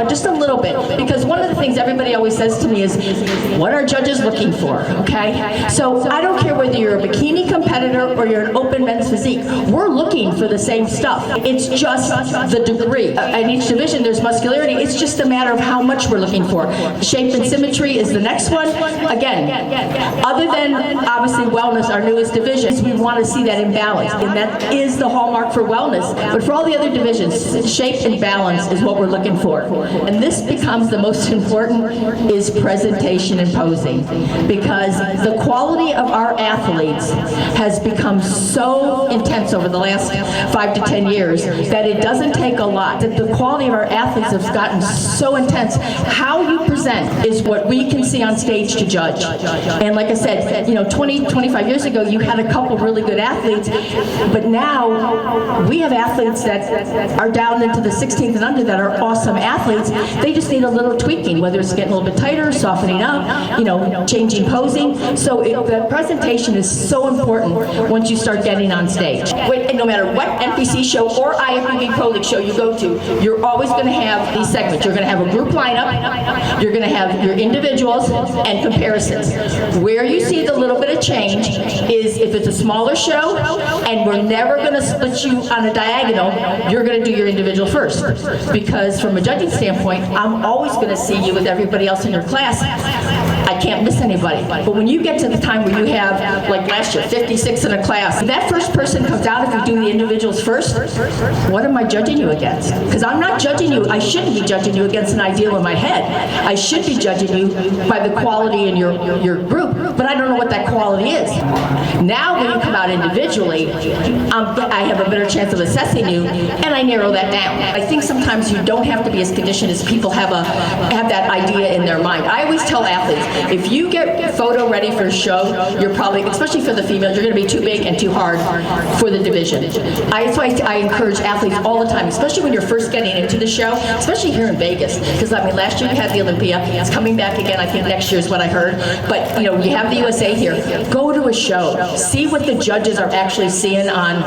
just a little bit, because one of the things everybody always says to me is, what are judges looking for, okay? So I don't care whether you're a bikini competitor or you're an open men's physique, we're looking for the same stuff. It's just the degree. In each division there's muscularity, it's just a matter of how much we're looking for. Shape and symmetry is the next one. Again, other than obviously wellness, our newest division, we want to see that in balance, and that is the hallmark for wellness. But for all the other divisions, shape and balance is what we're looking for. And this becomes the most important, is presentation and posing, because the quality of our athletes has become so intense over the last 5 to 10 years that it doesn't take a lot. That the quality of our athletes has gotten so intense. How you present is what we can see on stage to judge. And like I said, 20, 25 years ago, you had a couple really good athletes, but now we have athletes that are down into the 16th and under that are awesome athletes. They just need a little tweaking, whether it's getting a little bit tighter, softening up, changing posing. So the presentation is so important once you start getting on stage. No matter what NPC show or IFBB Pro League show you go to, you're always going to have these segments. You're going to have a group lineup, you're going to have your individuals, and comparisons. Where you see the little bit of change is if it's a smaller show and we're never going to split you on a diagonal, you're going to do your individual first. Because from a judging standpoint, I'm always going to see you with everybody else in your class. I can't miss anybody. But when you get to the time where you have, like last year, 56 in a class, that first person comes out, if you do the individuals first, what am I judging you against? Because I'm not judging you, I shouldn't be judging you against an ideal in my head. I should be judging you by the quality in your group, but I don't know what that quality is. Now when you come out individually, I have a better chance of assessing you, and I narrow that down. I think sometimes you don't have to be as conditioned as people have that idea in their mind. I always tell athletes, if you get photo ready for a show, you're probably, especially for the females, you're going to be too big and too hard for the division. That's why I encourage athletes all the time, especially when you're first getting into the show, especially here in Vegas, because last year you had the Olympia, it's coming back again, I think next year is what I heard, but you have the USA here. Go to a show, see what the judges are actually seeing on,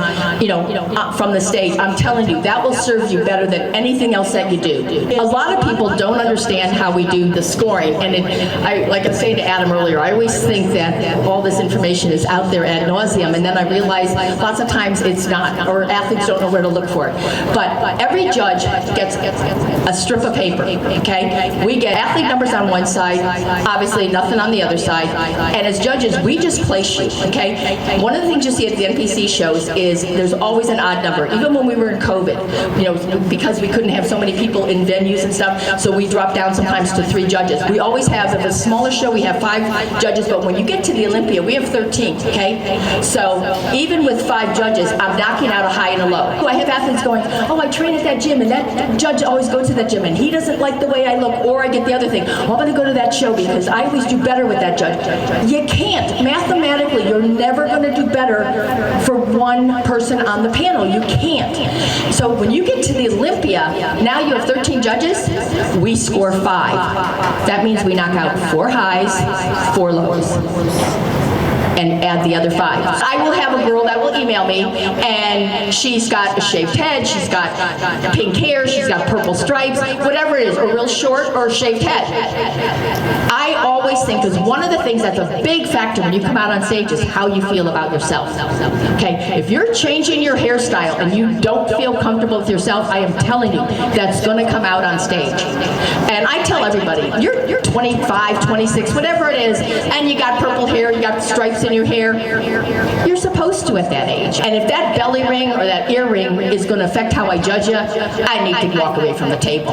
from the stage. I'm telling you, that will serve you better than anything else that you do. A lot of people don't understand how we do the scoring, and like I was saying to Adam earlier, I always think that all this information is out there ad nauseum, and then I realize lots of times it's not, or athletes don't know where to look for it. But every judge gets a strip of paper, okay? We get athlete numbers on one side, obviously nothing on the other side, and as judges, we just place you, okay? One of the things you see at the NPC shows is there's always an odd number. Even when we were in COVID, because we couldn't have so many people in venues and stuff, so we dropped down sometimes to 3 judges. We always have, if it's a smaller show, we have 5 judges, but when you get to the Olympia, we have 13, okay? So even with 5 judges, I'm knocking out a high and a low. I have athletes going, oh, I train at that gym, and that judge always goes to that gym, and he doesn't like the way I look, or I get the other thing, oh, I'm going to go to that show because I always do better with that judge. You can't. Mathematically, you're never going to do better for one person on the panel. You can't. So when you get to the Olympia, now you have 13 judges, we score 5. That means we knock out 4 highs, 4 lows, and add the other 5. I will have a girl that will email me, and she's got a shaved head, she's got pink hair, she's got purple stripes, whatever it is, or real short or shaved head. I always think, because one of the things that's a big factor when you come out on stage is how you feel about yourself. Okay, if you're changing your hairstyle and you don't feel comfortable with yourself, I am telling you, that's going to come out on stage. And I tell everybody, you're 25, 26, whatever it is, and you got purple hair, you got stripes in your hair, you're supposed to at that age. And if that belly ring or that earring is going to affect how I judge you, I need to walk away from the table.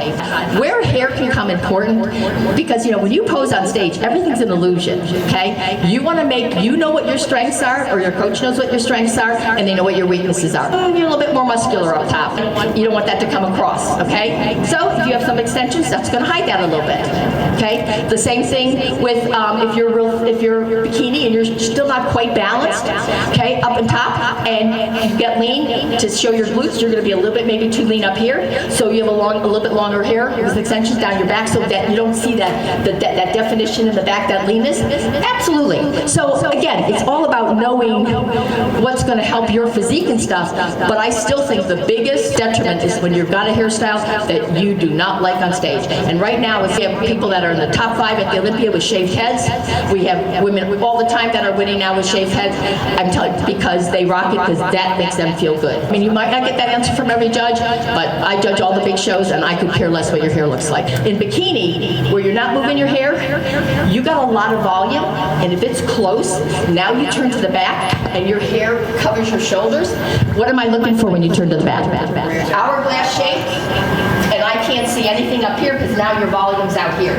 Where hair can come important, because when you pose on stage, everything's an illusion, okay? You want to make, what your strengths are, or your coach knows what your strengths are, and they know what your weaknesses are. You're a little bit more muscular up top. You don't want that to come across, okay? So if you have some extensions, that's going to hide that a little bit, okay? The same thing with if you're bikini and you're still not quite balanced, okay, up and top, and you get lean to show your glutes, you're going to be a little bit maybe too lean up here, so you have a little bit longer hair with extensions down your back, so that you don't see that definition in the back, that leanness. Absolutely. So again, it's all about about knowing what's going to help your physique and stuff, but I still think the biggest detriment is when you've got a hairstyle that you do not like on stage. And right now, we have people that are in the top 5 at the Olympia with shaved heads. We have women all the time that are winning now with shaved heads. I'm telling you, because they rock it, because that makes them feel good. I mean, you might not get that answer from every judge, but I judge all the big shows, and I could care less what your hair looks like. In bikini, where you're not moving your hair, you got a lot of volume, and if it's close, now you turn to the back, and your hair covers your shoulders. What am I looking for when you turn to the back? Hourglass shape, and I can't see anything up here because now your volume's out here.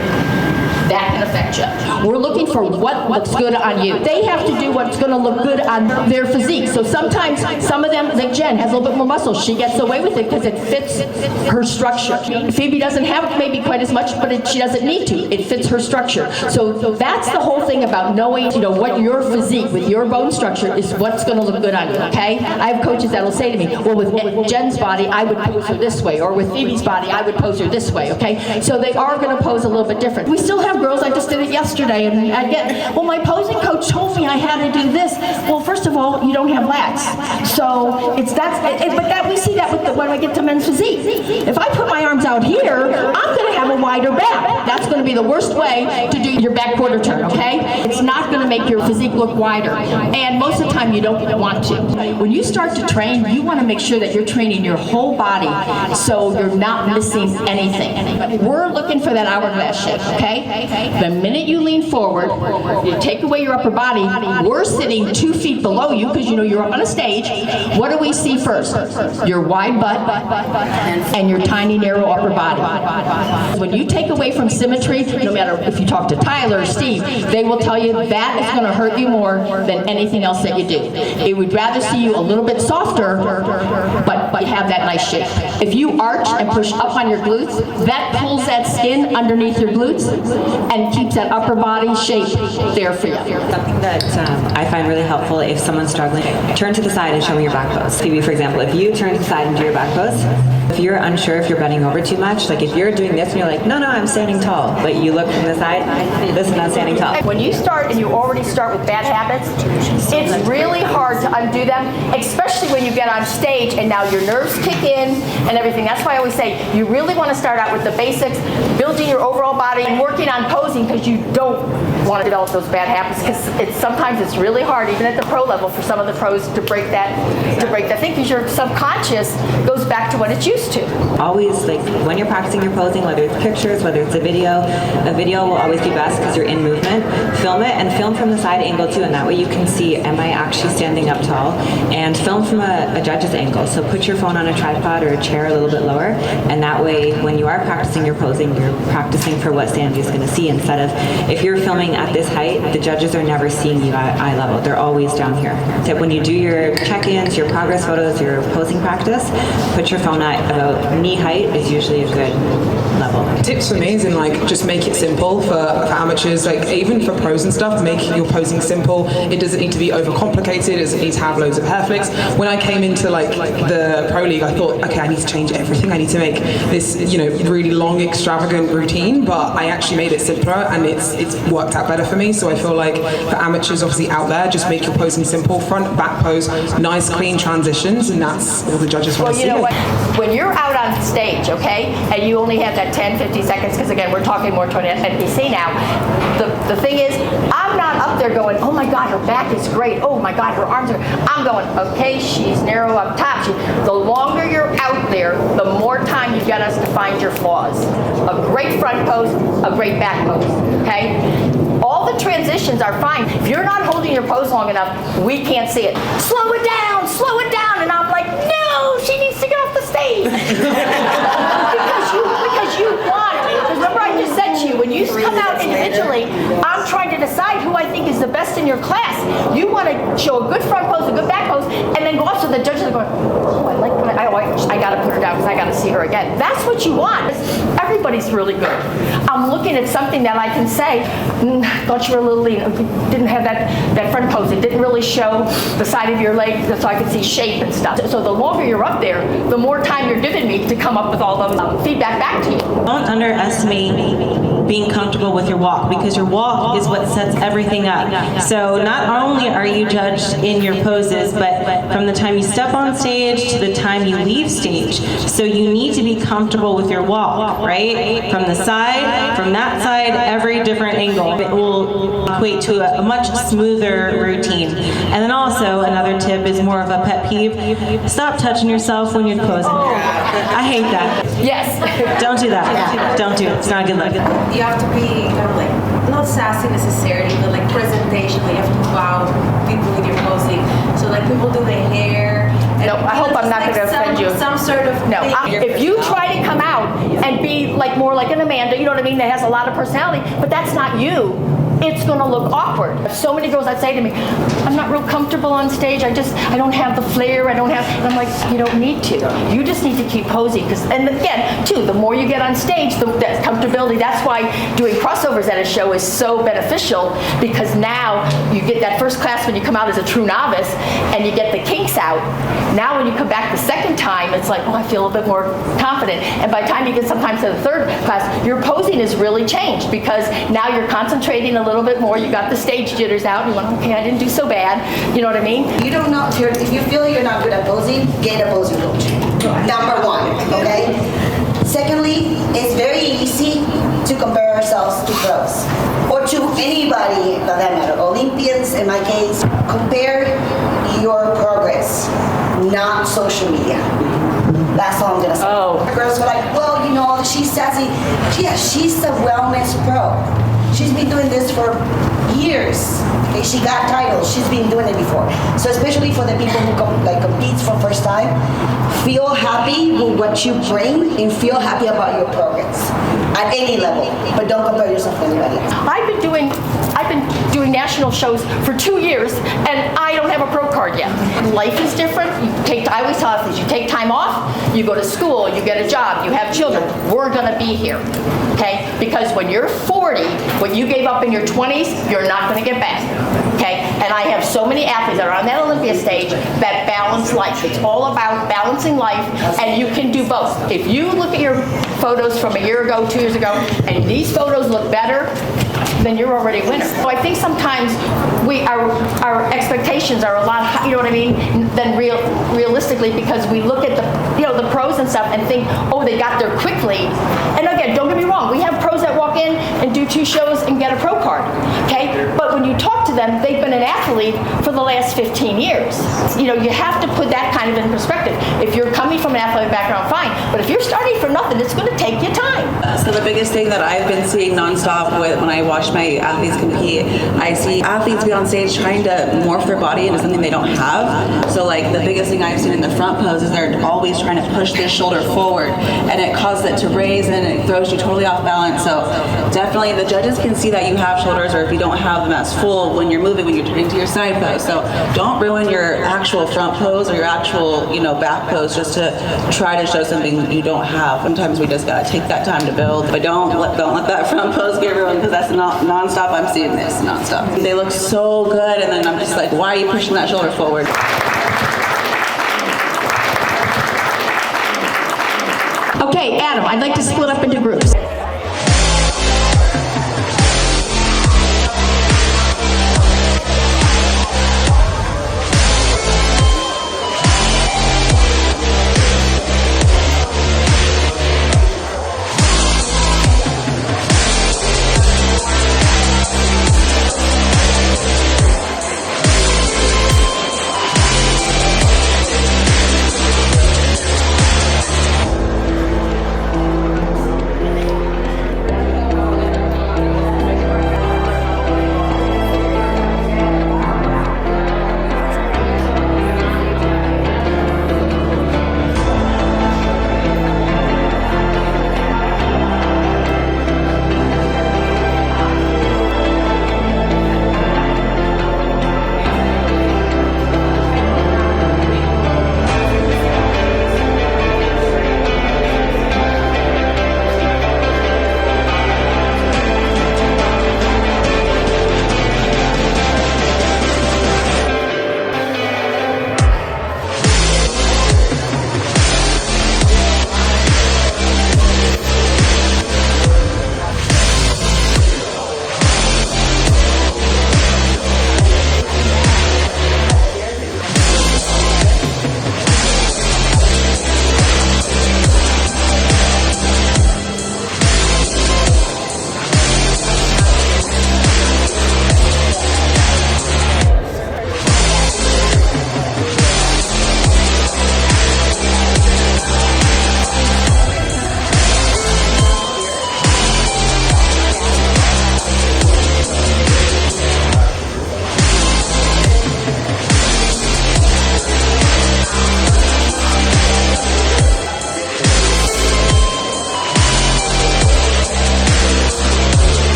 That can affect you. We're looking for what looks good on you. They have to do what's going to look good on their physique. So sometimes some of them, like Jen, has a little bit more muscle. She gets away with it because it fits her structure. Phoebe doesn't have maybe quite as much, but she doesn't need to. It fits her structure. So that's the whole thing about knowing, what your physique with your bone structure is what's going to look good on you, okay? I have coaches that will say to me, well, with Jen's body, I would pose her this way, or with Phoebe's body, I would pose her this way, okay? So they are going to pose a little bit different. We still have girls, I just did it yesterday, and I get, well, my posing coach told me I had to do this. Well, first of all, you don't have lats. So it's but that we see that when I get to men's physique. If I put my arms out here, I'm going to have a wider back. That's going to be the worst way to do your back quarter turn, okay? It's not going to make your physique look wider. And most of the time, you don't want to. When you start to train, you want to make sure that you're training your whole body so you're not missing anything. We're looking for that hourglass shape, okay? The minute you lean forward, you take away your upper body, we're sitting 2 feet below you because you're up on a stage. What do we see first? Your wide butt and your tiny narrow upper body. When you take away from symmetry, no matter if you talk to Tyler or Steve, they will tell you that is going to hurt you more than anything else that you do. It would rather see you a little bit softer, but have that nice shape. If you arch and push up on your glutes, that pulls that skin underneath your glutes and keeps that upper body shape there for you. Something that I find really helpful if someone's struggling, turn to the side and show me your back pose. Phoebe, for example, if you turn to the side and do your back pose, if you're unsure if you're bending over too much, like if you're doing this and you're like, no, I'm standing tall, but you look from the side, this is not standing tall. When you start and you already start with bad habits, it's really hard to undo them, especially when you get on stage and now your nerves kick in and everything. That's why I always say you really want to start out with the basics, building your overall body and working on posing because you don't want to develop those bad habits because sometimes it's really hard, even at the pro level, for some of the pros to break that thing because your subconscious goes back to what it's used to. Always, like when you're practicing your posing, whether it's pictures, whether it's a video will always be best because you're in movement. Film it and film from the side angle too, and that way you can see, am I actually standing up tall? And film from a judge's angle. So put your phone on a tripod or a chair a little bit lower, and that way when you are practicing your posing, you're practicing for what Sandy's going to see instead of, if you're filming at this height, the judges are never seeing you at eye level. They're always down here. So when you do your check-ins, your progress photos, your posing practice, put your phone at about knee height is usually a good level. Tips for me is in just make it simple for amateurs, even for pros and stuff, make your posing simple. It doesn't need to be overcomplicated, it doesn't need to have loads of hair flicks. When I came into the pro league, I thought, okay, I need to change everything. I need to make this, really long, extravagant routine, but I actually made it simpler and it's worked out better for me. So I feel like for amateurs obviously out there, just make your posing simple, front, back pose, nice clean transitions, and that's all the judges want to see. Well, you know what? When you're out on stage, okay, and you only have that 10, 50 seconds, because again, we're talking more to an NPC now, the thing is, I'm not up there going, oh my God, her back is great, oh my God, her arms are, I'm going, okay, she's narrow up top. The longer you're out there, the more time you've got us to find your flaws. A great front pose, a great back pose, okay? All the transitions are fine. If you're not holding your pose long enough, we can't see it. Slow it down, and I'm like, no, she needs to get off the stage. because you want it. Because remember I just said to you, when you come out individually, I'm trying to decide who I think is the best in your class. You want to show a good front pose, a good back pose, and then go off so the judges are going, oh, I I gotta put her down because I gotta see her again. That's what you want. Everybody's really good. I'm looking at something that I can say, thought you were a little lean, didn't have that front pose. It didn't really show the side of your leg so I could see shape and stuff. So the longer you're up there, the more time you're giving me to come up with all those feedback back to you. Don't underestimate being comfortable with your walk, because your walk is what sets everything up. So not only are you judged in your poses, but from the time you step on stage to the time you leave stage. So you need to be comfortable with your walk, right? From the side, from that side, every different angle. It will equate to a much smoother routine. And then also another tip is more of a pet peeve. Stop touching yourself when you're posing. I hate that. Yes. Don't do that. Don't do it. It's not a good look. You have to be kind of like, not sassy necessarily, but like presentation. Like you have to wow people with your posing. So like people do their hair. No, I hope I'm not going to offend you. Some sort of No, thing. if you try to come out and be like more like an Amanda, you know what I mean, that has a lot of personality, but that's not you, it's going to look awkward. So many girls that say to me, I'm not real comfortable on stage, I don't have the flair, and I'm like, you don't need to. You just need to keep posing. And again, too, the more you get on stage, that comfortability, that's why doing crossovers at a show is so beneficial, because now you get that first class when you come out as a true novice, and you get the kinks out. Now when you come back the second time, it's like, oh, I feel a bit more confident. And by the time you get sometimes to the third class, your posing is really changed, because now you're concentrating a little bit more. You got the stage jitters out. And you went, okay, I didn't do so bad. You know what I mean? You don't know, if you feel you're not good at posing, get a posing coach. Number one, okay? Secondly, it's very easy to compare ourselves to pros or to anybody for that matter. Olympians, in my case, compare your progress, not social media. That's all I'm gonna say. Oh. Girls are like, well, you know, she's sassy. Yeah, she's a wellness pro. She's been doing this for years. Okay, she got titles. She's been doing it before. So especially for the people who compete for first time, feel happy with what you bring and feel happy about your progress at any level. But don't compare yourself to anybody else. I've been doing national shows for 2 years, and I don't have a pro card yet. Life is different. I always tell athletes, you take time off, you go to school, you get a job, you have children. We're gonna be here, okay? Because when you're 40, what you gave up in your 20s, you're not gonna get back, okay? And I have so many athletes that are on that Olympia stage that balance life. It's all about balancing life, and you can do both. If you look at your photos from a year ago, 2 years ago, and these photos look better, then you're already a winner. So I think sometimes our expectations are a lot higher, you know what I mean, than realistically, because we look at the pros and stuff and think, oh, they got there quickly. And again, don't get me wrong, we have pros that walk in and do 2 shows and get a pro card, okay? But when you talk to them, they've been an athlete for the last 15 years. You know, you have to put that kind of in perspective. If you're coming from an athletic background, fine. But if you're starting from nothing, it's going to take you time. So the biggest thing that I've been seeing nonstop when I watch my athletes compete, I see athletes be on stage trying to morph their body into something they don't have. So like the biggest thing I've seen in the front pose is they're always trying to push their shoulder forward, and it causes it to raise and it throws you totally off balance. So definitely the judges can see that you have shoulders, or if you don't have them as full when you're moving, when you're into your side pose. So don't ruin your actual front pose or your actual, back pose just to try to show something you don't have. Sometimes we just gotta take that time to build, but don't let that front pose get ruined, because that's non-stop. I'm seeing this nonstop. They look so good, and then I'm just like, why are you pushing that shoulder forward? Okay, Adam, I'd like to split up into groups.